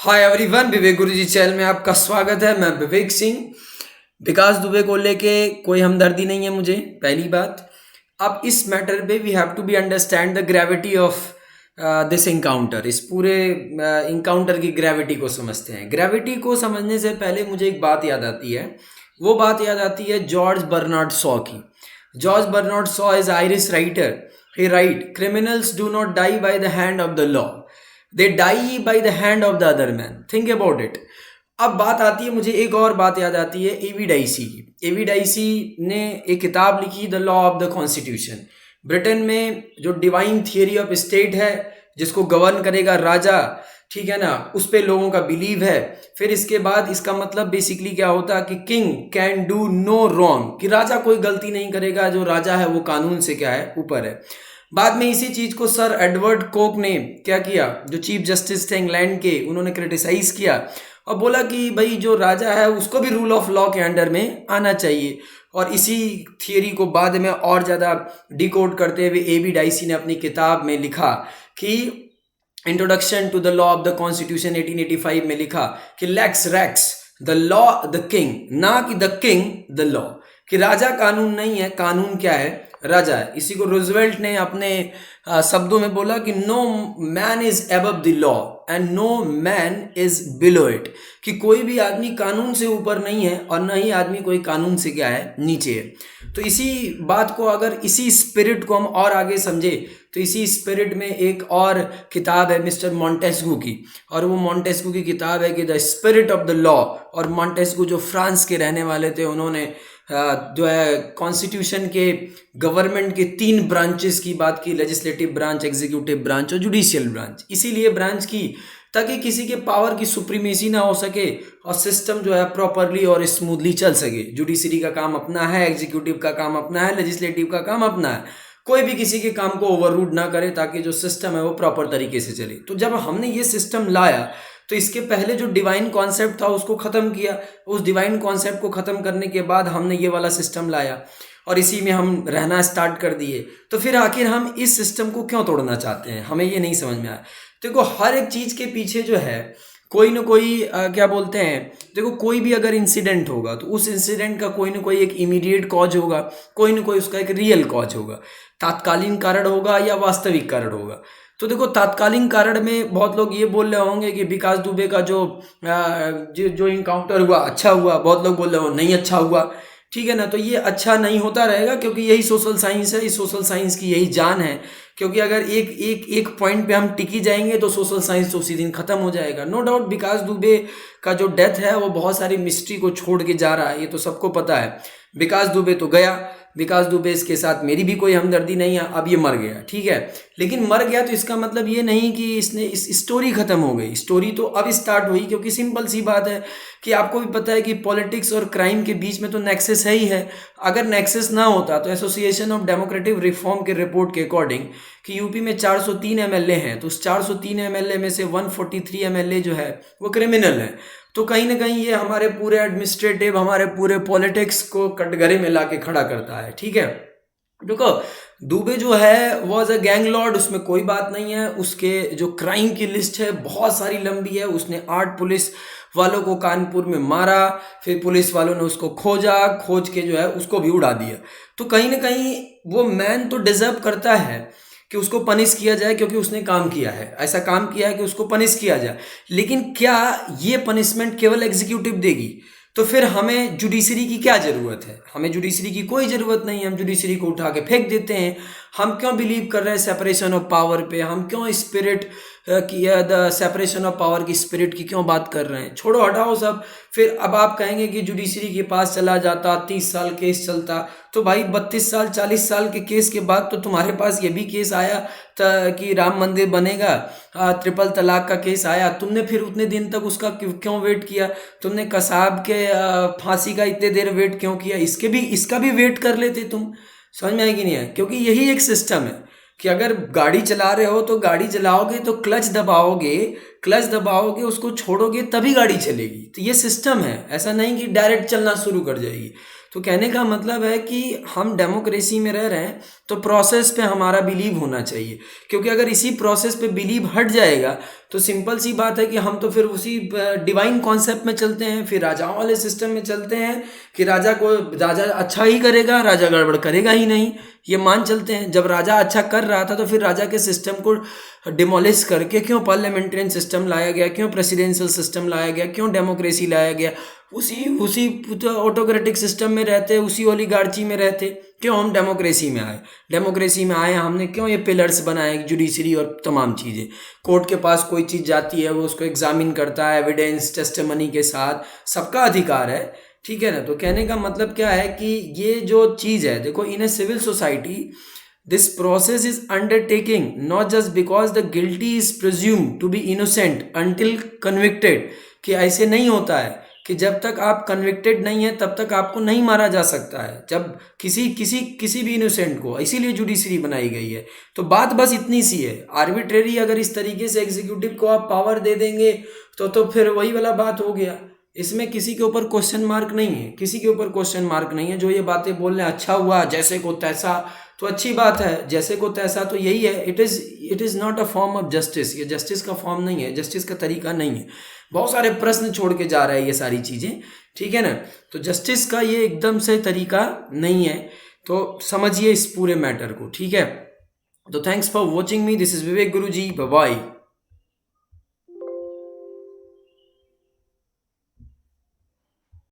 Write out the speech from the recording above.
Hi everyone, विवेक गुरुजी channel में आपका स्वागत है। मैं विवेक सिंह। विकास दुबे को लेके कोई हमदर्दी नहीं है मुझे, पहली बात। अब इस मैटर पे we have to be understand the gravity of this encounter. इस पूरे इनकाउंटर की ग्रेविटी को समझते हैं। ग्रेविटी को समझने से पहले मुझे एक बात याद आती है। वो बात याद आती है जॉर्ज बर्नार्ड शॉ की। George Bernard Shaw is Irish writer. He write, criminals do not die by the hand of the law, they die by the hand of the other man. Think about it. अब बात आती है, मुझे एक और बात याद आती है एवी डाइसी की। एवी डाइसी ने एक किताब लिखी, the law of the constitution. Britain में जो डिवाइन थियरी ऑफ स्टेट है, जिसको गवर्न करेगा राजा, ठीक है ना, उस पे लोगों का बिलीव है। फिर इसके बाद इसका मतलब बेसिकली क्या होता है कि king can do no wrong, कि राजा कोई गलती नहीं करेगा, जो राजा है वो कानून से क्या है, ऊपर है। बाद में इसी चीज को सर एडवर्ड कोक ने क्या किया, जो चीफ जस्टिस थे इंग्लैंड के, उन्होंने क्रिटिसाइज किया और बोला कि भाई जो राजा है उसको भी रूल ऑफ लॉ के अंडर में आना चाहिए। और इसी थियरी को बाद में और ज़्यादा डिकोड करते हुए एबी डाइसी ने अपनी किताब में लिखा कि introduction to the law of the constitution 1885 में लिखा कि lex rex the law the king, ना कि द किंग द लॉ, कि राजा कानून नहीं है, कानून क्या है, राजा है। इसी को रूजवेल्ट ने अपने शब्दों में बोला कि no man is above the law and no man is below it, कि कोई भी आदमी कानून से ऊपर नहीं है और ना ही आदमी कोई कानून से क्या है, नीचे है। तो इसी बात को, अगर इसी स्पिरिट को हम और आगे समझे, तो इसी स्पिरिट में एक और किताब है मिस्टर मॉन्टेस्क्यू की, और वो मॉन्टेस्क्यू की किताब है कि the spirit of the law. और मॉन्टेस्क्यू जो फ्रांस के रहने वाले थे, उन्होंने जो है कॉन्स्टिट्यूशन के गवर्नमेंट के 3 ब्रांचेस की बात की, लेजिस्लेटिव ब्रांच, एग्जीक्यूटिव ब्रांच और जुडिशियल ब्रांच। इसीलिए ब्रांच की ताकि किसी के पावर की सुप्रीमेसी ना हो सके और सिस्टम जो है प्रॉपरली और स्मूथली चल सके। जुडिशरी का काम अपना है, एग्जीक्यूटिव का काम अपना है, लेजिस्लेटिव का काम अपना है। कोई भी किसी के काम को ओवररूड ना करे ताकि जो सिस्टम है वो प्रॉपर तरीके से चले। तो जब हमने ये सिस्टम लाया तो इसके पहले जो डिवाइन कॉन्सेप्ट था उसको ख़त्म किया। उस डिवाइन कॉन्सेप्ट को ख़त्म करने के बाद हमने ये वाला सिस्टम लाया और इसी में हम रहना स्टार्ट कर दिए। तो फिर आखिर हम इस सिस्टम को क्यों तोड़ना चाहते हैं, हमें ये नहीं समझ में आया। देखो, हर एक चीज़ के पीछे जो है कोई ना कोई क्या बोलते हैं, देखो कोई भी अगर इंसिडेंट होगा तो उस इंसिडेंट का कोई ना कोई एक इमीडिएट कॉज होगा, कोई ना कोई उसका एक रियल कॉज होगा, तात्कालीन कारण होगा या वास्तविक कारण होगा। तो देखो, तात्कालीन कारण में बहुत लोग ये बोल रहे होंगे कि विकास दुबे का जो इनकाउंटर हुआ अच्छा हुआ, बहुत लोग बोल रहे हो नहीं अच्छा हुआ, ठीक है ना। तो ये अच्छा नहीं होता रहेगा क्योंकि यही सोशल साइंस है, इस सोशल साइंस की यही जान है। क्योंकि अगर एक पॉइंट पे हम टिकी जाएंगे तो सोशल साइंस तो उसी दिन खत्म हो जाएगा। नो डाउट विकास दुबे का जो डेथ है वो बहुत सारी मिस्ट्री को छोड़ के जा रहा है, ये तो सबको पता है। विकास दुबे तो गया, विकास दुबे इसके साथ मेरी भी कोई हमदर्दी नहीं है, अब ये मर गया, ठीक है। लेकिन मर गया तो इसका मतलब ये नहीं कि इसने इस स्टोरी खत्म हो गई। स्टोरी तो अब स्टार्ट हुई, क्योंकि सिंपल सी बात है कि आपको भी पता है कि पॉलिटिक्स और क्राइम के बीच में तो नेक्सस है ही है। अगर नेक्सस ना होता तो एसोसिएशन ऑफ डेमोक्रेटिक रिफॉर्म के रिपोर्ट के अकॉर्डिंग कि यूपी में 403 एमएलए हैं, तो उस 403 एमएलए में से 143 एमएलए जो है वो क्रिमिनल है। तो कहीं ना कहीं ये हमारे पूरे एडमिनिस्ट्रेटिव, हमारे पूरे पॉलिटिक्स को कटघरे में ला के खड़ा करता है, ठीक है। देखो, दुबे जो है वॉज अ गैंग लॉर्ड, उसमें कोई बात नहीं है। उसके जो क्राइम की लिस्ट है बहुत सारी लंबी है। उसने 8 पुलिस वालों को कानपुर में मारा, फिर पुलिस वालों ने उसको खोज के जो है उसको भी उड़ा दिया। तो कहीं ना कहीं वो मैन तो डिजर्व करता है कि उसको पनिश किया जाए, क्योंकि उसने काम किया है, ऐसा काम किया है कि उसको पनिश किया जाए। लेकिन क्या ये पनिशमेंट केवल एग्जीक्यूटिव देगी? तो फिर हमें जुडिशरी की क्या ज़रूरत है? हमें जुडिशरी की कोई ज़रूरत नहीं है। हम जुडिशरी को उठा के फेंक देते हैं। हम क्यों बिलीव कर रहे हैं सेपरेशन ऑफ पावर पे? हम क्यों स्पिरिट की, द सेपरेशन ऑफ पावर की स्पिरिट की क्यों बात कर रहे हैं? छोड़ो, हटाओ सब। फिर अब आप कहेंगे कि जुडिशरी के पास चला जाता, 30 साल केस चलता, तो भाई 32 साल 40 साल के केस के बाद तो तुम्हारे पास ये भी केस आया था कि राम मंदिर बनेगा, ट्रिपल तलाक का केस आया। तुमने फिर उतने दिन तक उसका क्यों वेट किया? तुमने कसाब के फांसी का इतने देर वेट क्यों किया? इसका भी वेट कर लेते तुम। समझ में आए कि नहीं है? क्योंकि यही एक सिस्टम है कि अगर गाड़ी चला रहे हो तो गाड़ी चलाओगे तो क्लच दबाओगे, उसको छोड़ोगे तभी गाड़ी चलेगी। तो ये सिस्टम है, ऐसा नहीं कि डायरेक्ट चलना शुरू कर जाएगी। तो कहने का मतलब है कि हम डेमोक्रेसी में रह रहे हैं तो प्रोसेस पे हमारा बिलीव होना चाहिए, क्योंकि अगर इसी प्रोसेस पे बिलीव हट जाएगा तो सिंपल सी बात है कि हम तो फिर उसी डिवाइन कॉन्सेप्ट में चलते हैं, फिर राजाओं वाले सिस्टम में चलते हैं कि राजा अच्छा ही करेगा, राजा गड़बड़ करेगा ही नहीं, ये मान चलते हैं। जब राजा अच्छा कर रहा था तो फिर राजा के सिस्टम को डिमोलिश करके क्यों पार्लियामेंट्रियन सिस्टम लाया गया, क्यों प्रेसिडेंशियल सिस्टम लाया गया, क्यों डेमोक्रेसी लाया गया? उसी उसी ऑटोक्रेटिक सिस्टम में रहते, उसी ओलिगार्ची में रहते, क्यों हम डेमोक्रेसी में आए? डेमोक्रेसी में आए हमने क्यों ये पिलर्स बनाए, जुडिशरी और तमाम चीज़ें। कोर्ट के पास कोई चीज़ जाती है, वो उसको एग्जामिन करता है एविडेंस टेस्टिमनी के साथ, सबका अधिकार है, ठीक है ना। तो कहने का मतलब क्या है कि ये जो चीज़ है, देखो, in a civil society this process is undertaking not just because the guilty is presumed to be innocent until convicted, कि ऐसे नहीं होता है कि जब तक आप कन्विक्टेड नहीं है तब तक आपको नहीं मारा जा सकता है, जब किसी किसी किसी भी इनोसेंट को, इसीलिए जुडिशरी बनाई गई है। तो बात बस इतनी सी है, आर्बिट्रेरी अगर इस तरीके से एग्जीक्यूटिव को आप पावर दे देंगे तो फिर वही वाला बात हो गया। इसमें किसी के ऊपर क्वेश्चन मार्क नहीं है, किसी के ऊपर क्वेश्चन मार्क नहीं है। जो ये बातें बोल रहे हैं अच्छा हुआ, जैसे को तैसा, तो अच्छी बात है, जैसे को तैसा तो यही है। It is not a form of justice, ये जस्टिस का फॉर्म नहीं है, जस्टिस का तरीका नहीं है। बहुत सारे प्रश्न छोड़ के जा रहा है ये सारी चीज़ें, ठीक है ना। तो जस्टिस का ये एकदम से तरीका नहीं है, तो समझिए इस पूरे मैटर को, ठीक है। तो thanks for watching me, this is Vivek Guruji, bye bye.